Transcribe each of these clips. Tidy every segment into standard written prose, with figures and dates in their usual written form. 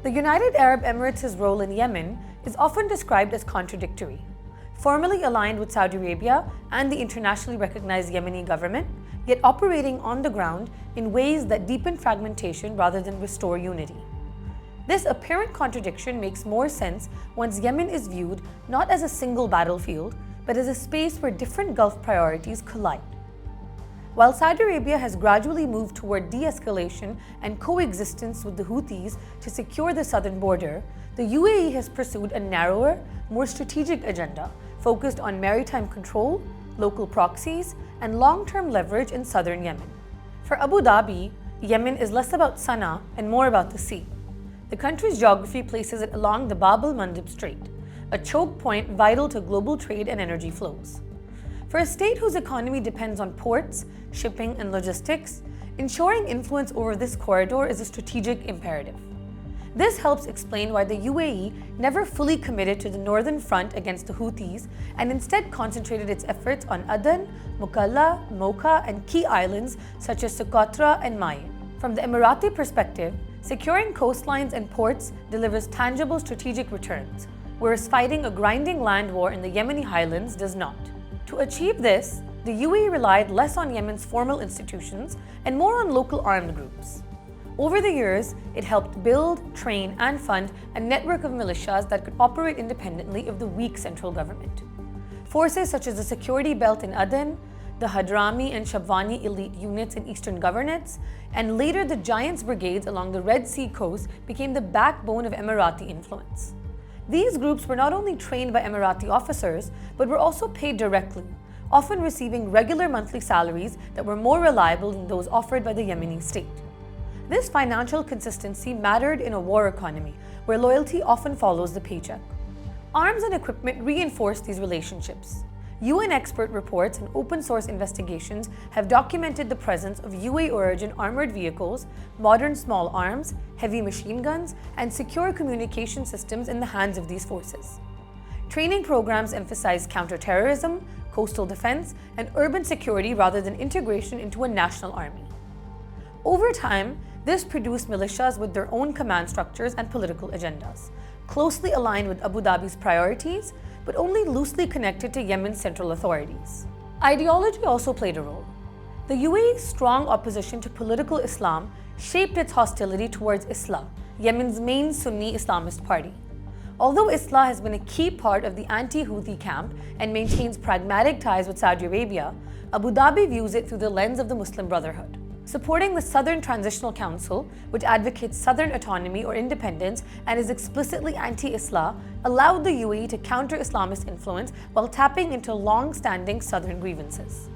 The United Arab Emirates' role in Yemen is often described as contradictory. Formally aligned with Saudi Arabia and the internationally recognized Yemeni government, yet operating on the ground in ways that deepen fragmentation rather than restore unity. This apparent contradiction makes more sense once Yemen is viewed not as a single battlefield, but as a space where different Gulf priorities collide. While Saudi Arabia has gradually moved toward de-escalation and coexistence with the Houthis to secure the southern border, the UAE has pursued a narrower, more strategic agenda focused on maritime control, local proxies, and long-term leverage in southern Yemen. For Abu Dhabi, Yemen is less about Sana'a and more about the sea. The country's geography places it along the Bab el-Mandeb Strait, a choke point vital to global trade and energy flows. For a state whose economy depends on ports, shipping, and logistics, ensuring influence over this corridor is a strategic imperative. This helps explain why the UAE never fully committed to the northern front against the Houthis and instead concentrated its efforts on Aden, Mukalla, Mocha, and key islands such as Socotra and Mayan. From the Emirati perspective, securing coastlines and ports delivers tangible strategic returns, whereas fighting a grinding land war in the Yemeni highlands does not. To achieve this, the UAE relied less on Yemen's formal institutions and more on local armed groups. Over the years, it helped build, train, and fund a network of militias that could operate independently of the weak central government. Forces such as the Security Belt in Aden, the Hadrami and Shabwani elite units in eastern governorates, and later the Giants brigades along the Red Sea coast became the backbone of Emirati influence. These groups were not only trained by Emirati officers, but were also paid directly, often receiving regular monthly salaries that were more reliable than those offered by the Yemeni state. This financial consistency mattered in a war economy, where loyalty often follows the paycheck. Arms and equipment reinforced these relationships. UN expert reports and open-source investigations have documented the presence of UAE-origin armored vehicles, modern small arms, heavy machine guns, and secure communication systems in the hands of these forces. Training programs emphasize counterterrorism, coastal defense, and urban security rather than integration into a national army. Over time, this produced militias with their own command structures and political agendas, closely aligned with Abu Dhabi's priorities, but only loosely connected to Yemen's central authorities. Ideology also played a role. The UAE's strong opposition to political Islam shaped its hostility towards Islah, Yemen's main Sunni Islamist party. Although Islah has been a key part of the anti-Houthi camp and maintains pragmatic ties with Saudi Arabia, Abu Dhabi views it through the lens of the Muslim Brotherhood. Supporting the Southern Transitional Council, which advocates Southern autonomy or independence and is explicitly anti-Islah, allowed the UAE to counter Islamist influence while tapping into long-standing Southern grievances.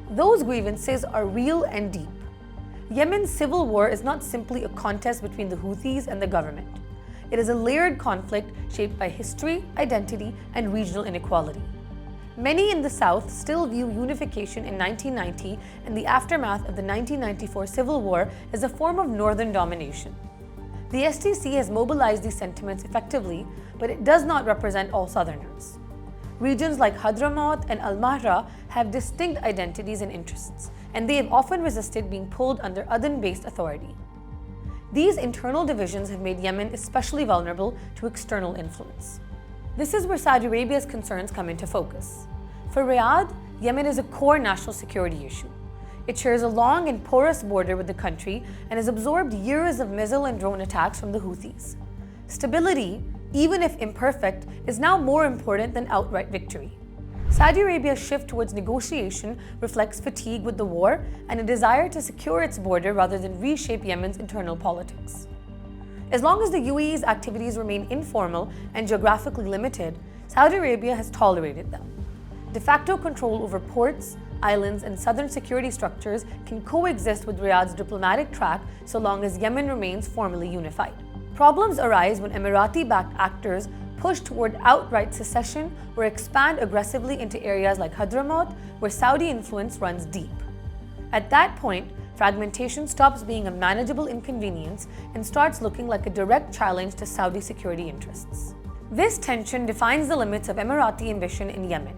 Those grievances are real and deep. Yemen's civil war is not simply a contest between the Houthis and the government. It is a layered conflict shaped by history, identity, and regional inequality. Many in the South still view unification in 1990 and the aftermath of the 1994 Civil War as a form of northern domination. The STC has mobilized these sentiments effectively, but it does not represent all Southerners. Regions like Hadramaut and Al-Mahra have distinct identities and interests, and they have often resisted being pulled under Aden-based authority. These internal divisions have made Yemen especially vulnerable to external influence. This is where Saudi Arabia's concerns come into focus. For Riyadh, Yemen is a core national security issue. It shares a long and porous border with the country and has absorbed years of missile and drone attacks from the Houthis. Stability, even if imperfect, is now more important than outright victory. Saudi Arabia's shift towards negotiation reflects fatigue with the war and a desire to secure its border rather than reshape Yemen's internal politics. As long as the UAE's activities remain informal and geographically limited, Saudi Arabia has tolerated them. De facto control over ports, islands, and southern security structures can coexist with Riyadh's diplomatic track so long as Yemen remains formally unified. Problems arise when Emirati-backed actors push toward outright secession or expand aggressively into areas like Hadramaut, where Saudi influence runs deep. At that point, fragmentation stops being a manageable inconvenience and starts looking like a direct challenge to Saudi security interests. This tension defines the limits of Emirati ambition in Yemen.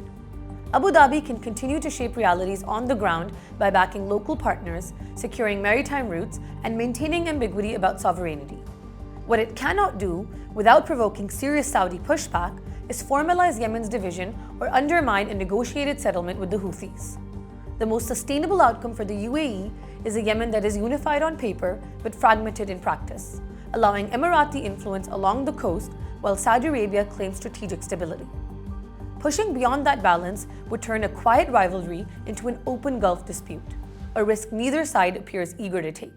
Abu Dhabi can continue to shape realities on the ground by backing local partners, securing maritime routes, and maintaining ambiguity about sovereignty. What it cannot do, without provoking serious Saudi pushback, is formalize Yemen's division or undermine a negotiated settlement with the Houthis. The most sustainable outcome for the UAE is a Yemen that is unified on paper but fragmented in practice, allowing Emirati influence along the coast while Saudi Arabia claims strategic stability. Pushing beyond that balance would turn a quiet rivalry into an open Gulf dispute, a risk neither side appears eager to take.